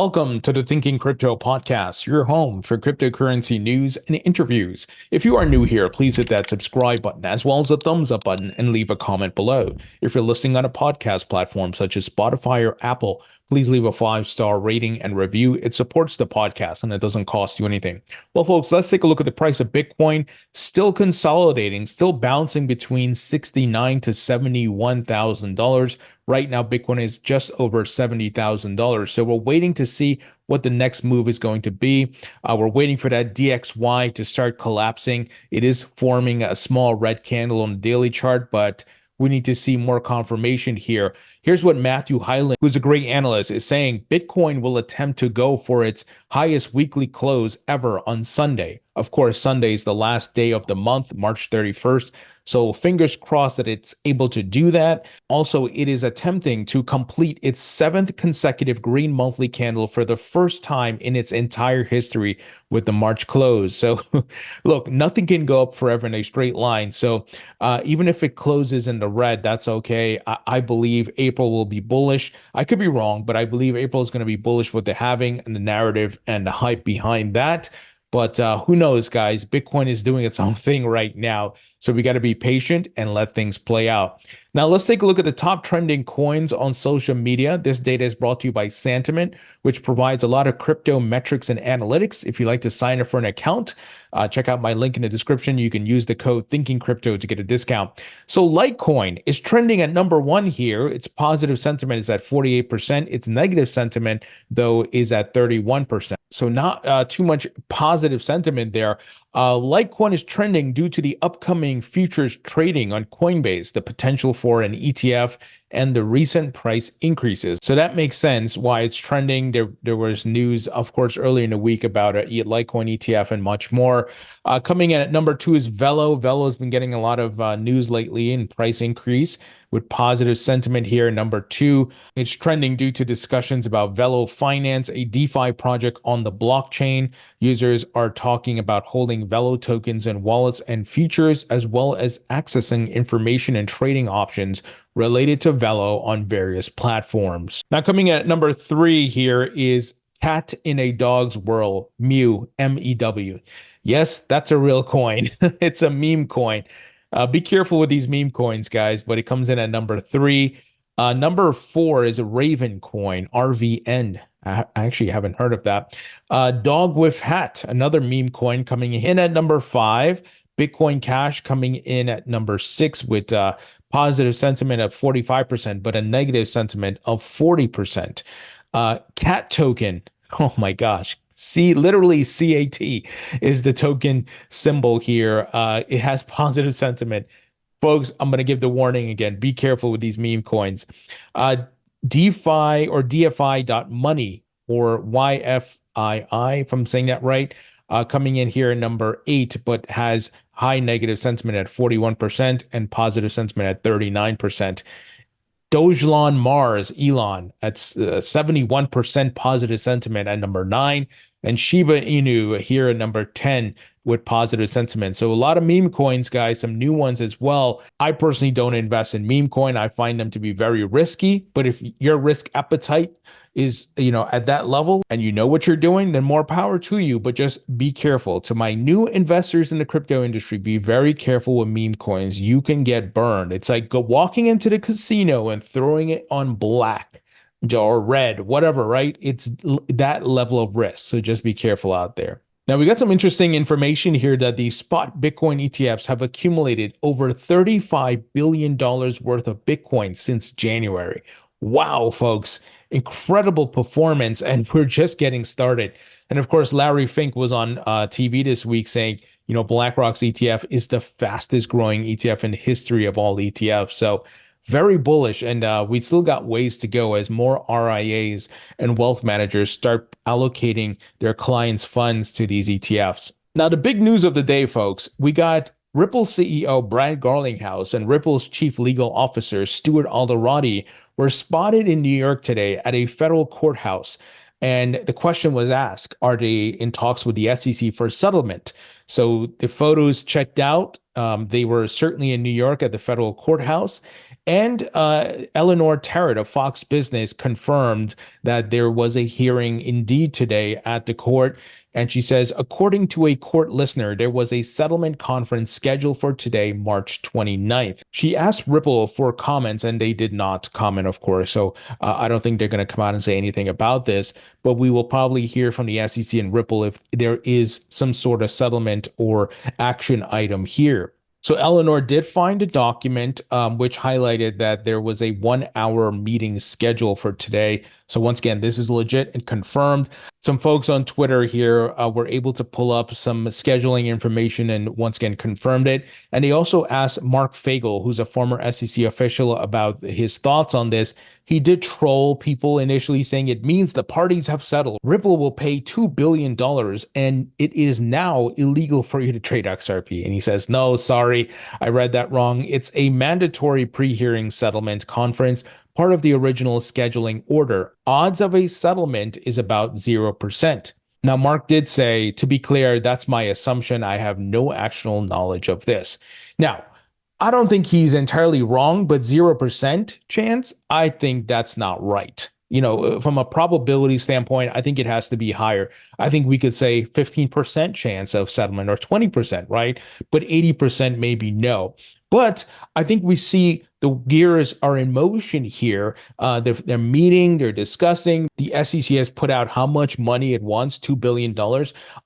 Welcome to the Thinking Crypto podcast, your home for cryptocurrency news and interviews. If you are new here, please hit that subscribe button as well as the thumbs up button and leave a comment below. If you're listening on a podcast platform such as Spotify or Apple, please leave a 5-star rating and review. It supports the podcast and it doesn't cost you anything. Well, folks, let's take a look at the price of Bitcoin. Still consolidating, still bouncing between $69,000 to $71,000. Right now, Bitcoin is just over $70,000. So we're waiting to see what the next move is going to be. We're waiting for that DXY to start collapsing. It is forming a small red candle on the daily chart, but we need to see more confirmation here. Here's what Matthew Hyland, who's a great analyst, is saying. Bitcoin will attempt to go for its highest weekly close ever on Sunday. Of course, Sunday is the last day of the month, March 31st. So fingers crossed that it's able to do that. Also, it is attempting to complete its 7th consecutive green monthly candle for the first time in its entire history with the March close. So look, nothing can go up forever in a straight line. So even if it closes in the red, that's okay. I believe April will be bullish. I could be wrong, but I believe April is going to be bullish with the halving and the narrative and the hype behind that. But who knows, guys? Bitcoin is doing its own thing right now. So we got to be patient and let things play out. Now, let's take a look at the top trending coins on social media. This data is brought to you by Santiment, which provides a lot of crypto metrics and analytics. If you'd like to sign up for an account, check out my link in the description. You can use the code ThinkingCrypto to get a discount. So Litecoin is trending at number 1 here. Its positive sentiment is at 48%. Its negative sentiment, though, is at 31%. So not too much positive sentiment there. Litecoin is trending due to the upcoming futures trading on Coinbase, the potential for an ETF, and the recent price increases. So that makes sense why it's trending. There was news, of course, earlier in the week about a Litecoin ETF and much more. Coming in at number 2 is Velo. Velo has been getting a lot of news lately in price increase with positive sentiment here. Number 2, it's trending due to discussions about Velo Finance, a DeFi project on the blockchain. Users are talking about holding Velo tokens and wallets and futures, as well as accessing information and trading options related to Velo on various platforms. Now, coming at number 3 here is Cat in a Dog's World, Mew, MEW. Yes, that's a real coin. It's a meme coin. Be careful with these meme coins, guys, but it comes in at number 3. Number 4 is a Raven coin, RVN. I actually haven't heard of that. Dog with Hat, another meme coin, coming in at number 5. Bitcoin Cash coming in at number 6 with positive sentiment of 45%, but a negative sentiment of 40%. Cat token, oh my gosh. Literally CAT is the token symbol here. It has positive sentiment. Folks, I'm going to give the warning again. Be careful with these meme coins. DeFi or DFI.money or YFII, if I'm saying that right, coming in here number 8, but has high negative sentiment at 41% and positive sentiment at 39%. Dogelon Mars, Elon, at 71% positive sentiment at number 9. And Shiba Inu here at number 10 with positive sentiment. So a lot of meme coins, guys, some new ones as well. I personally don't invest in meme coin. I find them to be very risky. But if your risk appetite is, at that level and you know what you're doing, then more power to you. But just be careful. To my new investors in the crypto industry, be very careful with meme coins. You can get burned. It's like walking into the casino and throwing it on black or red, whatever, right? It's that level of risk. So just be careful out there. Now, we got some interesting information here that the spot Bitcoin ETFs have accumulated over $35 billion worth of Bitcoin since January. Wow, folks, incredible performance. And we're just getting started. And of course, Larry Fink was on TV this week saying, BlackRock's ETF is the fastest growing ETF in the history of all ETFs. So very bullish, and we still got ways to go as more RIAs and wealth managers start allocating their clients' funds to these ETFs. Now, the big news of the day, folks, we got Ripple CEO Brad Garlinghouse and Ripple's chief legal officer Stuart Alderoty were spotted in New York today at a federal courthouse. And the question was asked, are they in talks with the SEC for settlement? So the photos checked out. They were certainly in New York at the federal courthouse. And Eleanor Terrett of Fox Business confirmed that there was a hearing indeed today at the court. And she says, according to a court listener, there was a settlement conference scheduled for today, March 29th. She asked Ripple for comments, and they did not comment, of course. So I don't think they're going to come out and say anything about this, but we will probably hear from the SEC and Ripple if there is some sort of settlement or action item here. So Eleanor did find a document which highlighted that there was a 1 hour meeting scheduled for today. So once again, this is legit and confirmed. Some folks on Twitter here were able to pull up some scheduling information and once again confirmed it. And they also asked Mark Fagel, who's a former SEC official, about his thoughts on this. He did troll people initially, saying it means the parties have settled. Ripple will pay $2 billion and it is now illegal for you to trade XRP. And he says, no, sorry, I read that wrong. It's a mandatory pre-hearing settlement conference, part of the original scheduling order. Odds of a settlement is about 0%. Now, Mark did say, to be clear, that's my assumption. I have no actual knowledge of this. Now, I don't think he's entirely wrong, but 0% chance, I think that's not right. You know, from a probability standpoint, I think it has to be higher. I think we could say 15% chance of settlement or 20%, right? But 80% maybe no. But I think we see the gears are in motion here. They're meeting, they're discussing. The SEC has put out how much money it wants, $2 billion.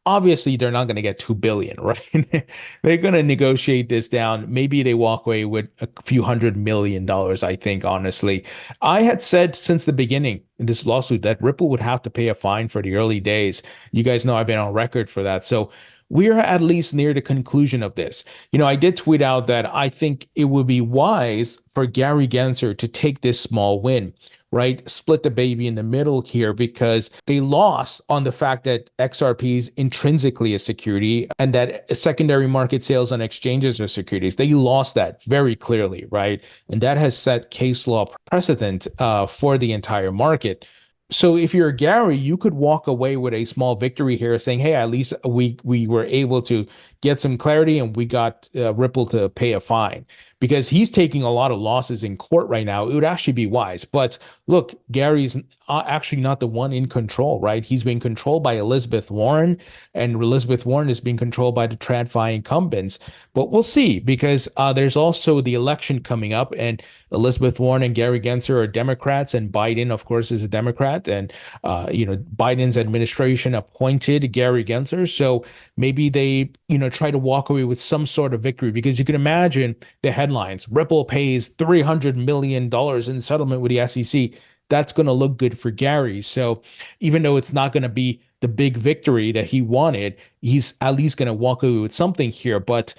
Obviously, they're not going to get $2 billion, right? They're going to negotiate this down. Maybe they walk away with a few $100 million, I think, honestly. I had said since the beginning in this lawsuit that Ripple would have to pay a fine for the early days. You guys know I've been on record for that. So we're at least near the conclusion of this. You know, I did tweet out that I think it would be wise for Gary Gensler to take this small win, right? Split the baby in the middle here because they lost on the fact that XRP is intrinsically a security and that secondary market sales on exchanges are securities. They lost that very clearly, right? And that has set case law precedent for the entire market. So if you're Gary, you could walk away with a small victory here saying, hey, at least we were able to get some clarity and we got Ripple to pay a fine because he's taking a lot of losses in court right now. It would actually be wise. But look, Gary's actually not the one in control, right? He's being controlled by Elizabeth Warren, and Elizabeth Warren is being controlled by the TradFi incumbents. But we'll see because there's also the election coming up, and Elizabeth Warren and Gary Gensler are Democrats, and Biden, of course, is a Democrat. And, Biden's administration appointed Gary Gensler. So maybe they, try to walk away with some sort of victory because you can imagine the headlines. Ripple pays $300 million in settlement with the SEC. That's going to look good for Gary. So even though it's not going to be the big victory that he wanted, he's at least going to walk away with something here. But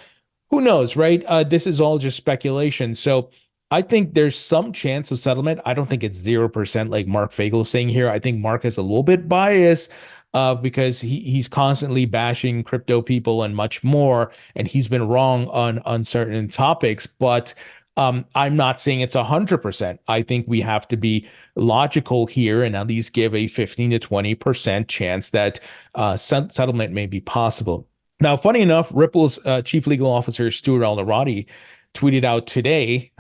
who knows, right? This is all just speculation. So I think there's some chance of settlement. I don't think it's 0% like Mark Fagel is saying here. I think Mark is a little bit biased because he's constantly bashing crypto people and much more, and he's been wrong on certain topics. But I'm not saying it's 100%. I think we have to be logical here and at least give a 15 to 20% chance that settlement may be possible. Now, funny enough, Ripple's chief legal officer, Stuart Alderoty, tweeted out today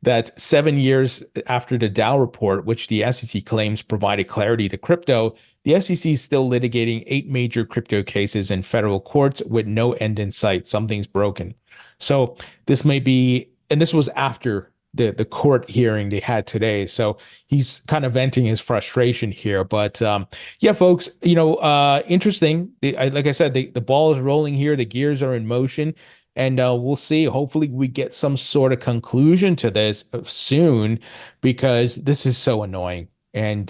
that 7 years after the Dow report, which the SEC claims provided clarity to crypto, the SEC is still litigating 8 major crypto cases in federal courts with no end in sight. Something's broken. So this may be, and this was after the court hearing they had today. So he's kind of venting his frustration here. But yeah, folks, interesting. Like I said, the ball is rolling here. The gears are in motion. And we'll see. Hopefully we get some sort of conclusion to this soon because this is so annoying. And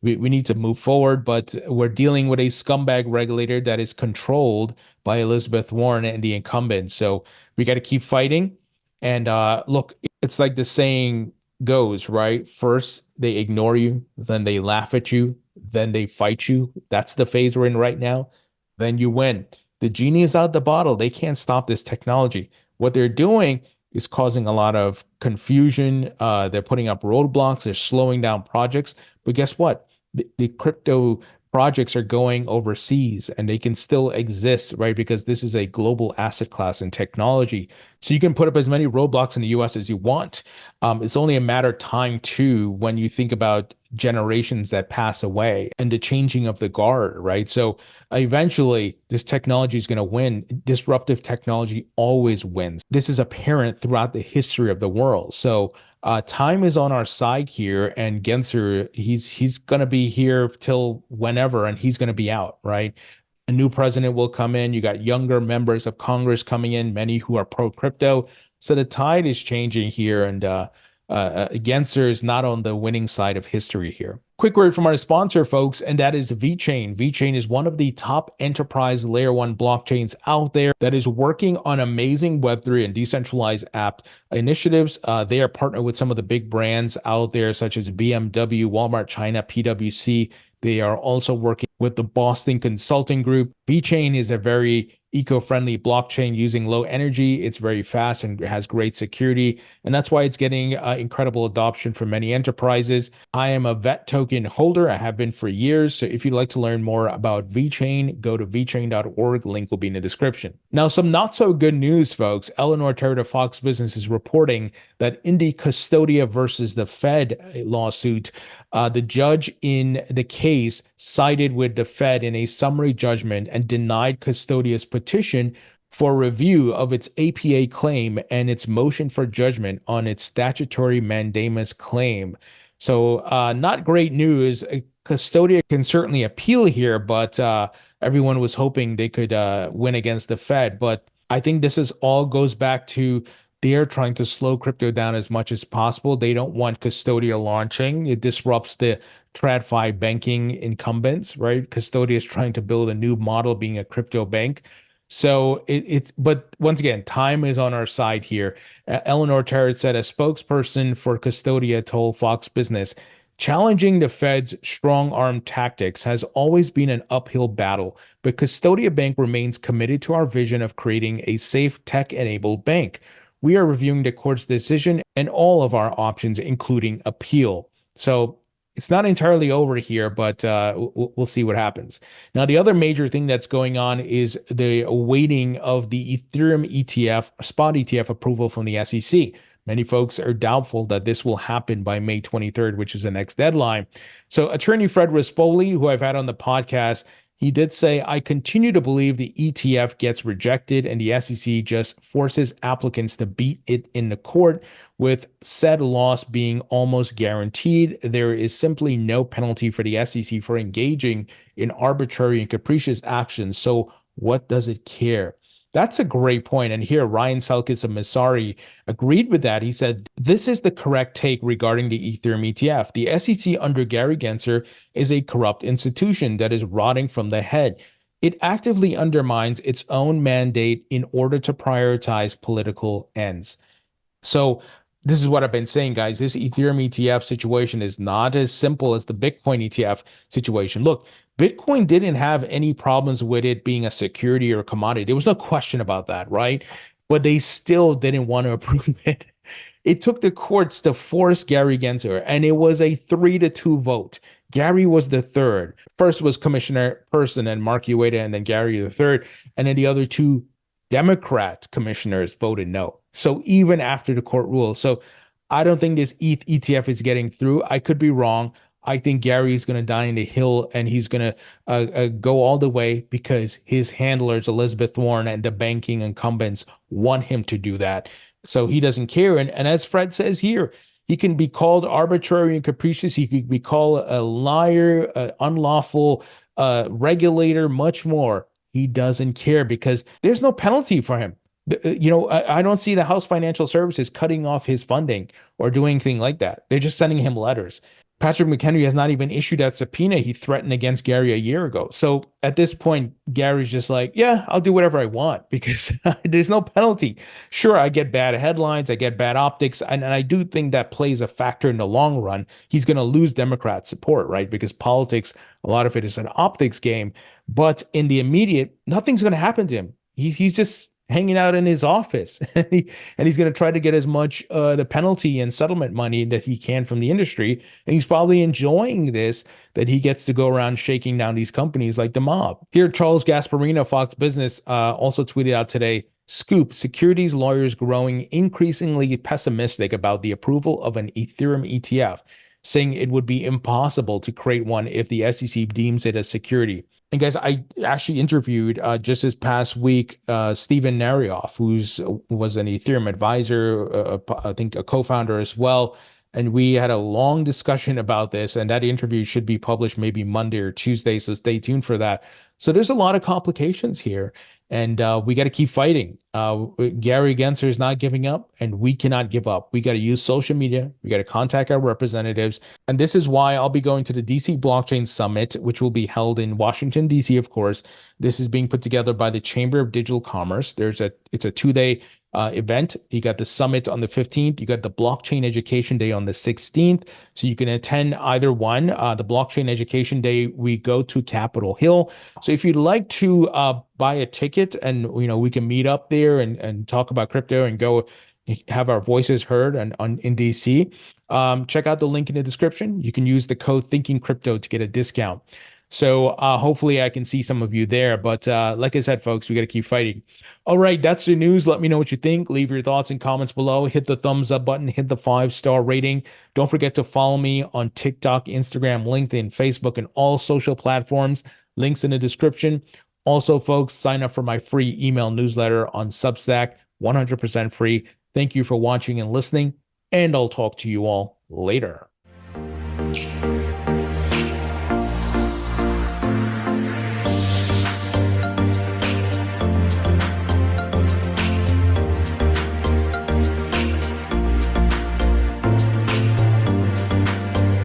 we need to move forward. But we're dealing with a scumbag regulator that is controlled by Elizabeth Warren and the incumbents. So we got to keep fighting. And look, it's like the saying goes, right? First, they ignore you. Then they laugh at you. Then they fight you. That's the phase we're in right now. Then you win. The genie is out the bottle. They can't stop this technology. What they're doing is causing a lot of confusion. They're putting up roadblocks. They're slowing down projects. But guess what? The crypto projects are going overseas and they can still exist, right? Because this is a global asset class and technology. So you can put up as many roadblocks in the US as you want. It's only a matter of time too when you think about generations that pass away and the changing of the guard, right? So eventually this technology is going to win. Disruptive technology always wins. This is apparent throughout the history of the world. So time is on our side here, and Gensler, he's gonna be here till whenever, and he's gonna be out, right? A new president will come in. You got younger members of Congress coming in, many who are pro crypto. So the tide is changing here, and Gensler is not on the winning side of history here. Quick word from our sponsor, folks, and that is VeChain. VeChain is one of the top enterprise layer one blockchains out there that is working on amazing Web3 and decentralized app initiatives. They are partnered with some of the big brands out there, such as BMW, Walmart China, PwC. They are also working with the Boston Consulting Group. VeChain is a very eco-friendly blockchain using low energy. It's very fast and has great security, and that's why it's getting incredible adoption from many enterprises. I am a VET token holder. I have been for years. So if you'd like to learn more about VeChain, go to vechain.org. Link will be in the description. Now, some not so good news, folks. Eleanor Terra of Fox Business is reporting that in the Custodia versus the Fed lawsuit, the judge in the case sided with the Fed in a summary judgment and denied Custodia's petition for review of its APA claim and its motion for judgment on its statutory mandamus claim. So not great news. Custodia can certainly appeal here, but everyone was hoping they could win against the Fed. But I think this is all goes back to they're trying to slow crypto down as much as possible. They don't want Custodia launching. It disrupts the TradFi banking incumbents, right? Custodia is trying to build a new model being a crypto bank. So but once again, time is on our side here. Eleanor Terra said a spokesperson for Custodia told Fox Business, challenging the Fed's strong arm tactics has always been an uphill battle, but Custodia Bank remains committed to our vision of creating a safe tech-enabled bank. We are reviewing the court's decision and all of our options, including appeal. So it's not entirely over here, but we'll see what happens. Now, the other major thing that's going on is the awaiting of the Ethereum ETF, spot ETF approval from the SEC. Many folks are doubtful that this will happen by May 23rd, which is the next deadline. So attorney Fred Rispoli, who I've had on the podcast, he did say, I continue to believe the ETF gets rejected and the SEC just forces applicants to beat it in the court, with said loss being almost guaranteed. There is simply no penalty for the SEC for engaging in arbitrary and capricious actions. So what does it care? That's a great point. And here, Ryan Selkis of Messari agreed with that. He said, this is the correct take regarding the Ethereum ETF. The SEC under Gary Gensler is a corrupt institution that is rotting from the head. It actively undermines its own mandate in order to prioritize political ends. So this is what I've been saying, guys. This Ethereum ETF situation is not as simple as the Bitcoin ETF situation. Look, Bitcoin didn't have any problems with it being a security or a commodity. There was no question about that, right? But they still didn't want to approve it. It took the courts to force Gary Gensler, and it was a 3-2 vote. Gary was the third. First was Commissioner Person and Mark Ueda, and then Gary the third. And then the other two Democrat commissioners voted no. So even after the court ruled. So I don't think this ETH ETF is getting through. I could be wrong. I think Gary is going to die in the hill, and he's going to go all the way because his handlers, Elizabeth Warren and the banking incumbents, want him to do that. So he doesn't care. And as Fred says here, he can be called arbitrary and capricious. He could be called a liar, unlawful regulator, much more. He doesn't care because there's no penalty for him. You know, I don't see the House Financial Services cutting off his funding or doing anything like that. They're just sending him letters. Patrick McHenry has not even issued that subpoena he threatened against Gary a year ago. So at this point, Gary's just like, yeah, I'll do whatever I want because there's no penalty. Sure, I get bad headlines, I get bad optics, and I do think that plays a factor in the long run. He's going to lose Democrat support, right? Because politics, a lot of it is an optics game. But in the immediate, nothing's going to happen to him. He's just hanging out in his office, and he's going to try to get as much the penalty and settlement money that he can from the industry. And he's probably enjoying this, that he gets to go around shaking down these companies like the mob. Here, Charles Gasparino, Fox Business, also tweeted out today, Scoop, securities lawyers growing increasingly pessimistic about the approval of an Ethereum ETF, saying it would be impossible to create one if the SEC deems it a security. And guys, I actually interviewed just this past week Steven Narioff, who was an Ethereum advisor, I think a co-founder as well. And we had a long discussion about this, and that interview should be published maybe Monday or Tuesday, so stay tuned for that. So there's a lot of complications here, and we got to keep fighting. Gary Gensler is not giving up, and we cannot give up. We got to use social media. We got to contact our representatives, and this is why I'll be going to the DC Blockchain Summit, which will be held in Washington, DC, of course. This is being put together by the Chamber of Digital Commerce. It's a 2-day event. You got the summit on the 15th. You got the Blockchain Education Day on the 16th. So you can attend either one. The Blockchain Education Day, we go to Capitol Hill. So if you'd like to buy a ticket, and we can meet up there and talk about crypto and go have our voices heard in DC, check out the link in the description. You can use the code ThinkingCrypto to get a discount. So hopefully I can see some of you there. But like I said, folks, we got to keep fighting. All right, that's the news. Let me know what you think. Leave your thoughts and comments below. Hit the thumbs up button. Hit the 5-star rating. Don't forget to follow me on TikTok, Instagram, LinkedIn, Facebook, and all social platforms. Links in the description. Also, folks, sign up for my free email newsletter on Substack, 100% free. Thank you for watching and listening, and I'll talk to you all later.